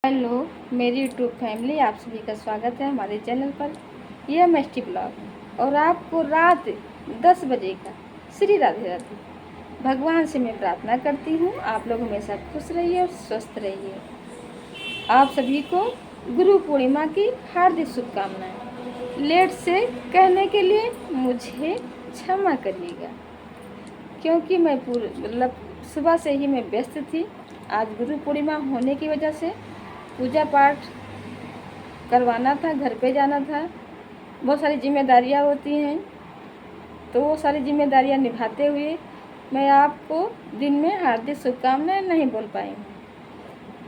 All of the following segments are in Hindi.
हेलो मेरी यूट्यूब फैमिली, आप सभी का स्वागत है हमारे चैनल पर। यह मस्टी ब्लॉग है और आपको रात 10 बजे का श्री राधे राधे। भगवान से मैं प्रार्थना करती हूँ आप लोग हमेशा खुश रहिए और स्वस्थ रहिए। आप सभी को गुरु पूर्णिमा की हार्दिक शुभकामनाएं। लेट से कहने के लिए मुझे क्षमा करिएगा, क्योंकि मैं सुबह से ही मैं व्यस्त थी। आज गुरु पूर्णिमा होने की वजह से पूजा पाठ करवाना था, घर पे जाना था, बहुत सारी जिम्मेदारियां होती हैं, तो वो सारी जिम्मेदारियां निभाते हुए मैं आपको दिन में हार्दिक शुभकामनाएं नहीं बोल पाई हूँ।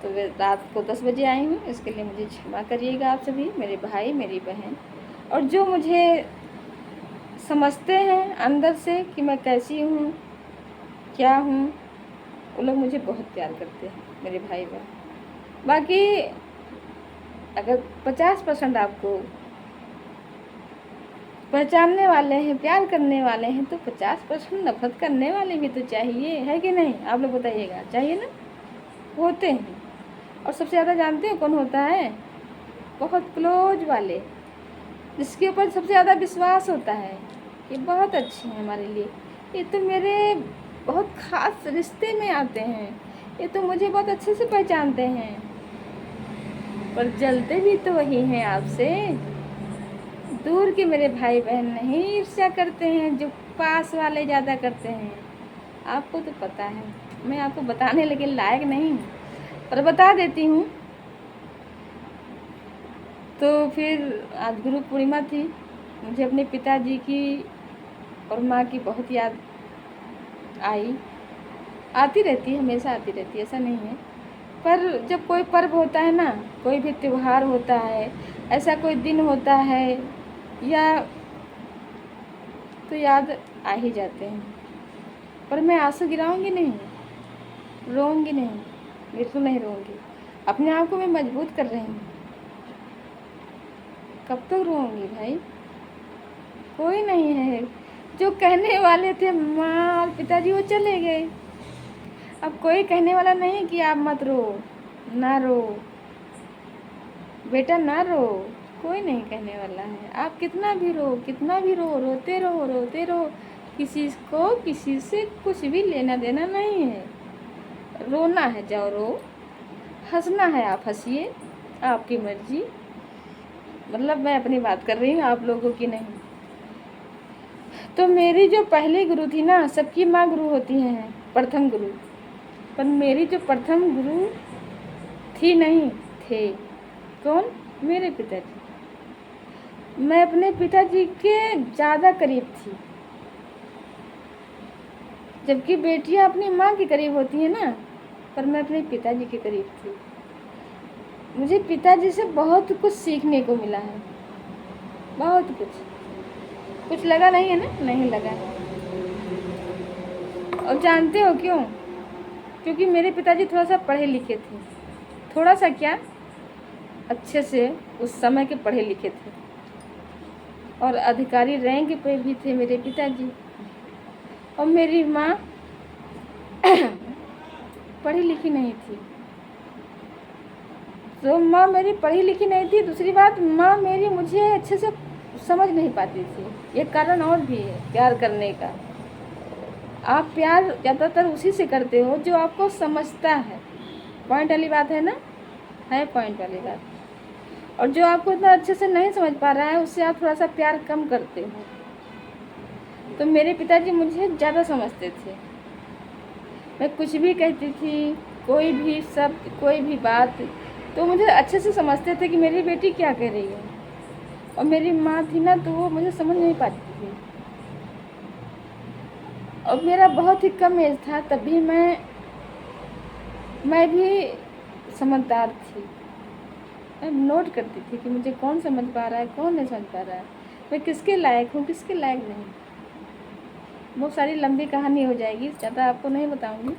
तो वे रात को 10 बजे आई हूँ, इसके लिए मुझे क्षमा करिएगा आप सभी, मेरे भाई मेरी बहन, और जो मुझे समझते हैं अंदर से कि मैं कैसी हूँ क्या हूँ, वो लोग मुझे बहुत प्यार करते हैं, मेरे भाई बहन। बाकी अगर 50% आपको पहचानने वाले हैं, प्यार करने वाले हैं, तो 50% नफरत करने वाले भी तो चाहिए, है कि नहीं? आप लोग बताइएगा, चाहिए ना? होते हैं। और सबसे ज़्यादा जानते हैं कौन होता है? बहुत क्लोज वाले, जिसके ऊपर सबसे ज़्यादा विश्वास होता है कि बहुत अच्छे हैं हमारे लिए, ये तो मेरे बहुत ख़ास रिश्ते में आते हैं, ये तो मुझे बहुत अच्छे से पहचानते हैं। पर जलते भी तो वही हैं आपसे। दूर के मेरे भाई बहन नहीं ईर्ष्या करते हैं, जो पास वाले ज़्यादा करते हैं। आपको तो पता है, मैं आपको बताने लेकिन लायक नहीं हूँ, पर बता देती हूँ। तो फिर आज गुरु पूर्णिमा थी, मुझे अपने पिताजी की और माँ की बहुत याद आई। आती रहती है, हमेशा आती रहती है, ऐसा नहीं है। पर जब कोई पर्व होता है ना, कोई भी त्योहार होता है, ऐसा कोई दिन होता है, या तो याद आ ही जाते हैं। पर मैं आंसू गिराऊंगी नहीं, रोऊंगी नहीं, बिल्कुल नहीं रोऊंगी। अपने आप को मैं मजबूत कर रही हूँ। कब तक रोऊंगी भाई? कोई नहीं है। जो कहने वाले थे माँ और पिताजी, वो चले गए। अब कोई कहने वाला नहीं कि आप मत रो, ना रो बेटा, ना रो। कोई नहीं कहने वाला है। आप कितना भी रो, कितना भी रो, रोते रहो, रोते रहो। किसी को किसी से कुछ भी लेना देना नहीं है। रोना है जाओ रो, हंसना है आप हंसिए, आपकी मर्जी। मतलब मैं अपनी बात कर रही हूँ, आप लोगों की नहीं। तो मेरी जो पहली गुरु थी ना, सबकी माँ गुरु होती हैं, प्रथम गुरु, पर मेरी जो प्रथम गुरु थी नहीं थे, कौन? मेरे पिताजी। मैं अपने पिताजी के ज़्यादा करीब थी, जबकि बेटियां अपनी माँ के करीब होती हैं ना, पर मैं अपने पिताजी के करीब थी। मुझे पिताजी से बहुत कुछ सीखने को मिला है, बहुत कुछ लगा नहीं है ना? नहीं लगा। और जानते हो क्यों? क्योंकि मेरे पिताजी थोड़ा सा पढ़े लिखे थे, थोड़ा सा क्या, अच्छे से उस समय के पढ़े लिखे थे, और अधिकारी रैंक पे भी थे मेरे पिताजी। और मेरी माँ पढ़ी लिखी नहीं थी। तो माँ मेरी पढ़ी लिखी नहीं थी, दूसरी बात माँ मेरी मुझे अच्छे से समझ नहीं पाती थी। एक कारण और भी है प्यार करने का। आप प्यार ज़्यादातर उसी से करते हो जो आपको समझता है। पॉइंट वाली बात है ना? है पॉइंट वाली बात। और जो आपको इतना अच्छे से नहीं समझ पा रहा है, उससे आप थोड़ा सा प्यार कम करते हो। तो मेरे पिताजी मुझे ज़्यादा समझते थे। मैं कुछ भी कहती थी, कोई भी शब्द, कोई भी बात, तो मुझे अच्छे से समझते थे कि मेरी बेटी क्या कह रही है। और मेरी माँ थी ना, तो वो मुझे समझ नहीं पाती थी। और मेरा बहुत ही कम एज था, तभी मैं भी समझदार थी। मैं नोट करती थी कि मुझे कौन समझ पा रहा है, कौन नहीं समझ पा रहा है, मैं किसके लायक हूँ, किसके लायक नहीं। बहुत सारी लंबी कहानी हो जाएगी, ज़्यादा आपको नहीं बताऊँगी,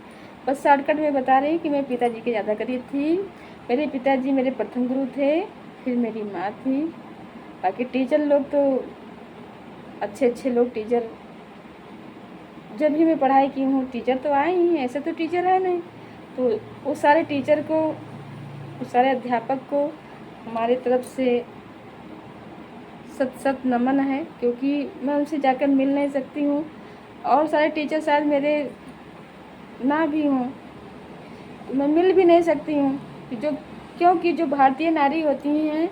बस शॉर्टकट में बता रही कि मैं पिताजी के ज़्यादा करीब थी। मेरे पिताजी मेरे प्रथम गुरु थे, फिर मेरी माँ थी। बाकी टीचर लोग तो अच्छे अच्छे लोग, टीचर जब भी मैं पढ़ाई की हूँ, टीचर तो आए ही हैं, ऐसे तो टीचर है नहीं। तो उस सारे टीचर को उस सारे अध्यापक को हमारी तरफ से सत सत नमन है, क्योंकि मैं उनसे जाकर मिल नहीं सकती हूँ और सारे टीचर शायद मेरे ना भी हों, तो मैं मिल भी नहीं सकती हूँ क्योंकि जो भारतीय नारी होती हैं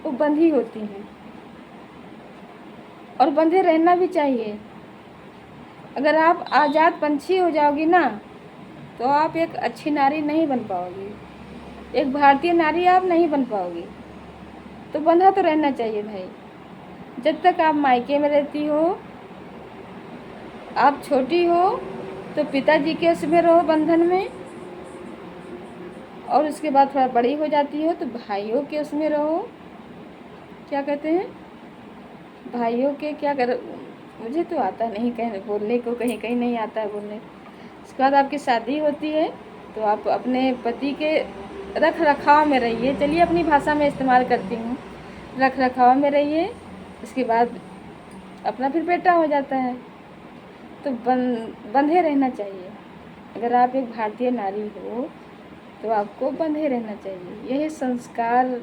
वो बंधी होती हैं और बंधे रहना भी चाहिए। अगर आप आज़ाद पंछी हो जाओगी ना तो आप एक अच्छी नारी नहीं बन पाओगी, एक भारतीय नारी आप नहीं बन पाओगी। तो बंधा तो रहना चाहिए भाई। जब तक आप मायके में रहती हो, आप छोटी हो तो पिताजी के उसमें रहो बंधन में, और उसके बाद थोड़ा बड़ी हो जाती हो तो भाइयों के उसमें रहो, क्या कहते हैं भाइयों के, क्या कर, मुझे तो आता नहीं कहने बोलने को, कहीं कहीं नहीं आता है बोलने। उसके बाद आपकी शादी होती है तो आप अपने पति के रख रखाव में रहिए। चलिए अपनी भाषा में इस्तेमाल करती हूँ, रख रखाव में रहिए। इसके बाद अपना फिर बेटा हो जाता है। तो बंधे रहना चाहिए। अगर आप एक भारतीय नारी हो तो आपको बंधे रहना चाहिए। यही संस्कार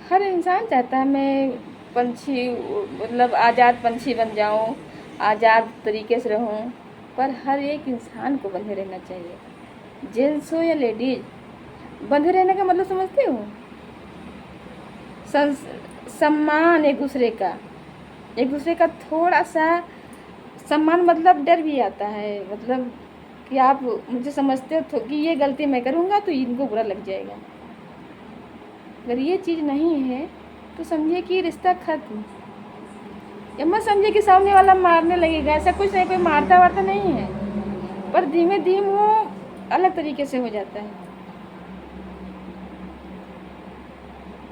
हर इंसान चाहता है। मैं पंछी मतलब आज़ाद पंछी बन जाऊं, आज़ाद तरीके से रहूं, पर हर एक इंसान को बंधे रहना चाहिए, जेंट्स हो या लेडीज। बंधे रहने का मतलब समझते हो? सम्मान एक दूसरे का थोड़ा सा सम्मान, मतलब डर भी आता है, मतलब कि आप मुझे समझते हो कि ये गलती मैं करूँगा तो इनको बुरा लग जाएगा। अगर ये चीज़ नहीं है तो समझिए कि रिश्ता खत्म। या मत समझिए कि सामने वाला मारने लगेगा, ऐसा कुछ नहीं, कोई मारता वारता नहीं है, पर धीमे धीमे वो अलग तरीके से हो जाता है।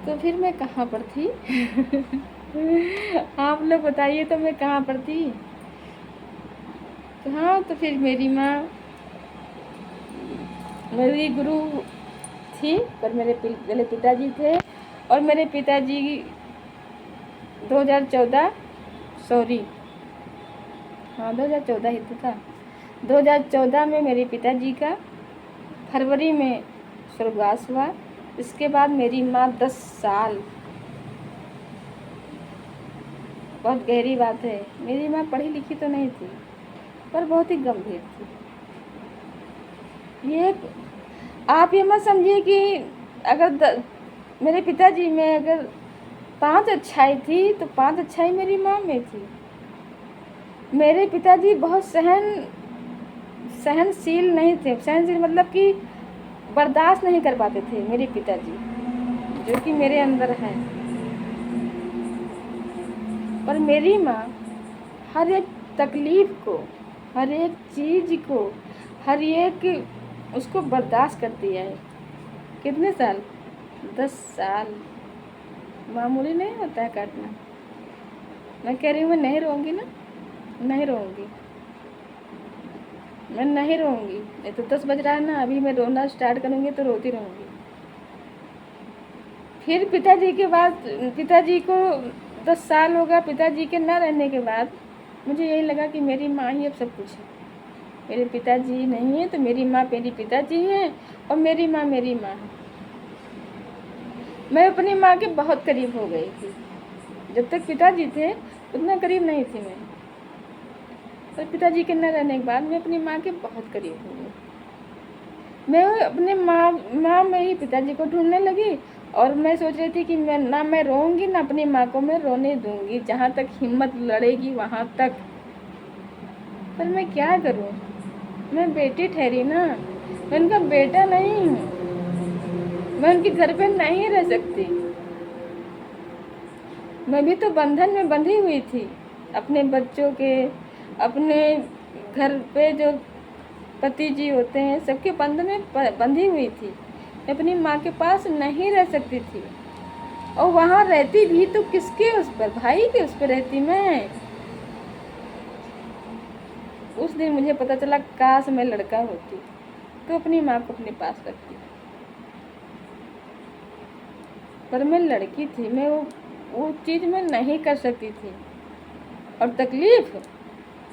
तो फिर मैं कहाँ पर थी? आप लोग बताइए तो मैं कहाँ पर थी? तो हाँ, तो फिर मेरी माँ मेरी गुरु थी, पर मेरे पिताजी थे। और मेरे पिताजी 2014 ही तो था। 2014 में मेरे पिताजी का फरवरी में स्वर्गवास हुआ। इसके बाद मेरी माँ 10 साल, बहुत गहरी बात है, मेरी माँ पढ़ी लिखी तो नहीं थी पर बहुत ही गंभीर थी। ये आप ये मत समझिए कि अगर मेरे पिताजी में अगर 5 अच्छाई थी तो 5 अच्छाई मेरी माँ में थी। मेरे पिताजी बहुत सहनशील नहीं थे। सहनशील मतलब कि बर्दाश्त नहीं कर पाते थे मेरे पिताजी, जो कि मेरे अंदर है। पर मेरी माँ हर एक तकलीफ को, हर एक चीज़ को, हर एक उसको बर्दाश्त करती है। कितने साल? 10 साल। मामूली नहीं होता है काटना। मैं कह रही हूँ मैं नहीं रोऊंगी ना, नहीं रोऊंगी, मैं नहीं रोऊंगी। नहीं तो 10 बज रहा है ना, अभी मैं रोना स्टार्ट करूँगी तो रोती रहूँगी। फिर पिताजी के बाद, पिताजी को 10 साल होगा, पिताजी के ना रहने के बाद मुझे यही लगा कि मेरी माँ ही अब सब कुछ है। मेरे पिताजी नहीं है तो मेरी माँ मेरी पिताजी है, और मेरी माँ मेरी माँ है। मैं अपनी माँ के बहुत करीब हो गई थी। जब तक पिताजी थे उतना करीब नहीं थी मैं, पर पिताजी के न रहने के बाद मैं अपनी माँ के बहुत करीब हो गई। मैं अपने माँ में ही पिताजी को ढूंढने लगी, और मैं सोच रही थी कि मैं रोऊंगी ना अपनी माँ को मैं रोने दूंगी, जहाँ तक हिम्मत लड़ेगी वहाँ तक। पर मैं क्या करूँ, मैं बेटी ठहरी ना, मैं उनका बेटा नहीं हूँ, मैं उनके घर पे नहीं रह सकती। मैं भी तो बंधन में बंधी हुई थी, अपने बच्चों के, अपने घर पे जो पति जी होते हैं सबके बंधन में बंधी हुई थी। मैं अपनी माँ के पास नहीं रह सकती थी, और वहाँ रहती भी तो किसके उस पर, भाई के उस पर रहती मैं। उस दिन मुझे पता चला काश मैं लड़का होती तो अपनी माँ को अपने पास रखती, पर मैं लड़की थी, मैं वो चीज़ मैं नहीं कर सकती थी। और तकलीफ़,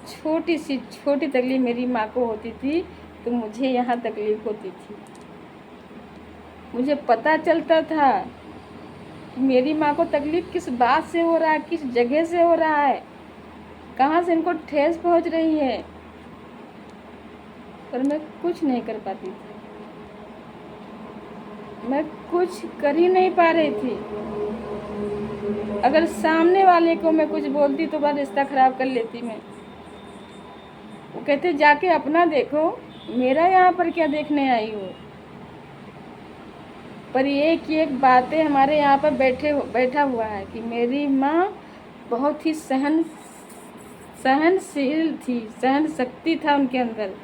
छोटी तकलीफ़ मेरी माँ को होती थी तो मुझे यहाँ तकलीफ़ होती थी। मुझे पता चलता था कि मेरी माँ को तकलीफ़ किस बात से हो रहा है, किस जगह से हो रहा है, कहाँ से इनको ठेस पहुँच रही है, पर मैं कुछ नहीं कर पाती थी। मैं कुछ कर ही नहीं पा रही थी। अगर सामने वाले को मैं कुछ बोलती तो बस रिश्ता ख़राब कर लेती मैं। वो कहते जाके अपना देखो, मेरा यहाँ पर क्या देखने आई हो। पर एक एक बातें हमारे यहाँ पर बैठा हुआ है कि मेरी माँ बहुत ही सहनशील थी, सहन शक्ति था उनके अंदर।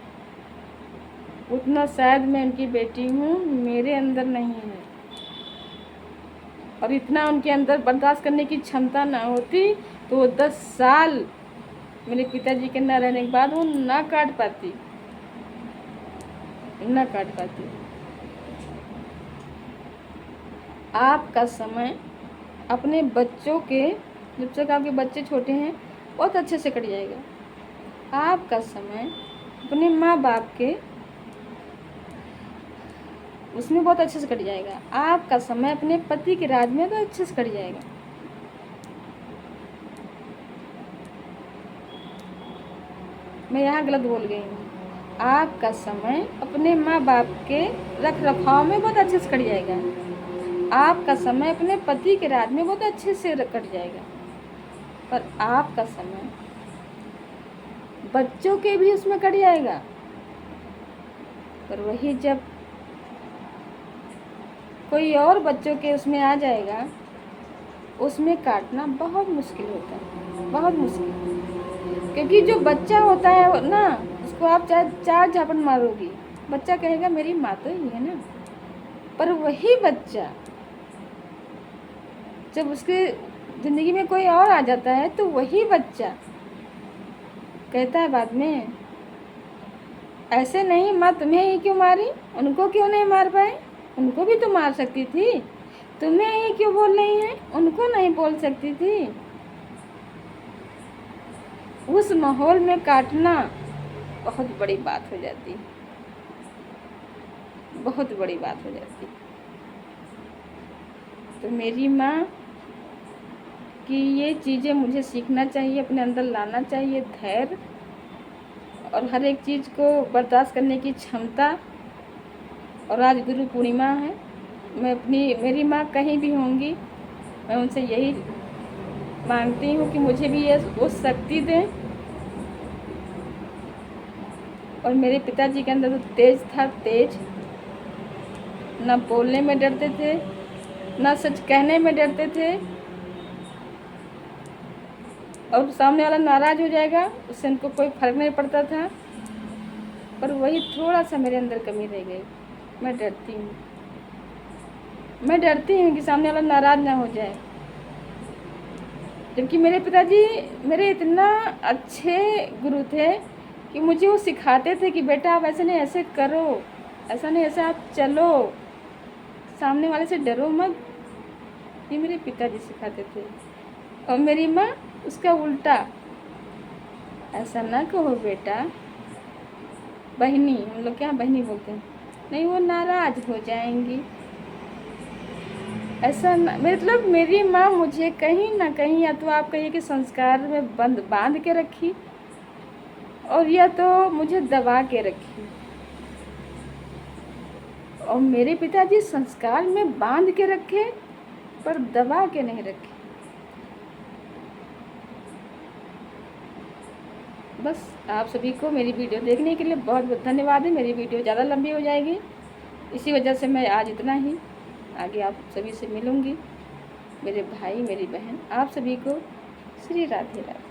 उतना शायद मैं उनकी बेटी हूँ, मेरे अंदर नहीं है। और इतना उनके अंदर बर्दाश्त करने की क्षमता ना होती तो वो 10 साल मेरे पिताजी के ना रहने के बाद वो ना काट पाती। आपका समय अपने बच्चों के, जब तक आपके बच्चे छोटे हैं, बहुत अच्छे से कट जाएगा। आपका समय अपने माँ बाप के उसमें बहुत अच्छे से कट जाएगा। आपका समय अपने पति के राज में तो अच्छे से कट जाएगा। मैं यहाँ गलत बोल गई हूँ। आपका समय अपने माँ बाप के रख रखाव में बहुत अच्छे से कट जाएगा। आपका समय अपने पति के राज में बहुत अच्छे से कट जाएगा। पर आपका समय बच्चों के भी उसमें कट जाएगा। पर वही जब कोई और बच्चों के उसमें आ जाएगा, उसमें काटना बहुत मुश्किल होता है, बहुत मुश्किल। क्योंकि जो बच्चा होता है ना, उसको आप चाहे 4 झापड़ मारोगी, बच्चा कहेगा मेरी माँ तो ही है ना। पर वही बच्चा जब उसके ज़िंदगी में कोई और आ जाता है तो वही बच्चा कहता है बाद में, ऐसे नहीं, माँ तुम्हें ही क्यों मारी, उनको क्यों नहीं मार पाए, उनको भी तो मार सकती थी, तुम्हें ही क्यों बोल रही हैं, उनको नहीं बोल सकती थी। उस माहौल में काटना बहुत बड़ी बात हो जाती, बहुत बड़ी बात हो जाती। तो मेरी माँ की ये चीज़ें मुझे सीखना चाहिए, अपने अंदर लाना चाहिए, धैर्य और हर एक चीज़ को बर्दाश्त करने की क्षमता। और आज गुरु पूर्णिमा है, मैं मेरी माँ कहीं भी होंगी, मैं उनसे यही मांगती हूँ कि मुझे भी ये वो शक्ति दें। और मेरे पिताजी के अंदर तो तेज था, तेज, ना बोलने में डरते थे, ना सच कहने में डरते थे। और सामने वाला नाराज़ हो जाएगा, उससे उनको कोई फर्क नहीं पड़ता था। पर वही थोड़ा सा मेरे अंदर कमी रह गई। मैं डरती हूँ कि सामने वाला नाराज़ ना हो जाए। जबकि मेरे पिताजी मेरे इतना अच्छे गुरु थे कि मुझे वो सिखाते थे कि बेटा आप ऐसे नहीं, ऐसे करो, ऐसा नहीं, ऐसे आप चलो, सामने वाले से डरो मत। ये मेरे पिताजी सिखाते थे। और मेरी माँ उसका उल्टा, ऐसा ना कहो बेटा, बहनी, हम लोग क्या बहनी बोलते हैं, नहीं वो नाराज़ हो जाएंगी, ऐसा ना। मतलब मेरी माँ मुझे कहीं ना कहीं, या तो आप कहिए कि संस्कार में बांध के रखी, और या तो मुझे दबा के रखी। और मेरे पिताजी संस्कार में बांध के रखे पर दबा के नहीं रखे। बस आप सभी को मेरी वीडियो देखने के लिए बहुत बहुत धन्यवाद है। मेरी वीडियो ज़्यादा लंबी हो जाएगी, इसी वजह से मैं आज इतना ही। आगे आप सभी से मिलूँगी, मेरे भाई मेरी बहन, आप सभी को श्री राधे राधे।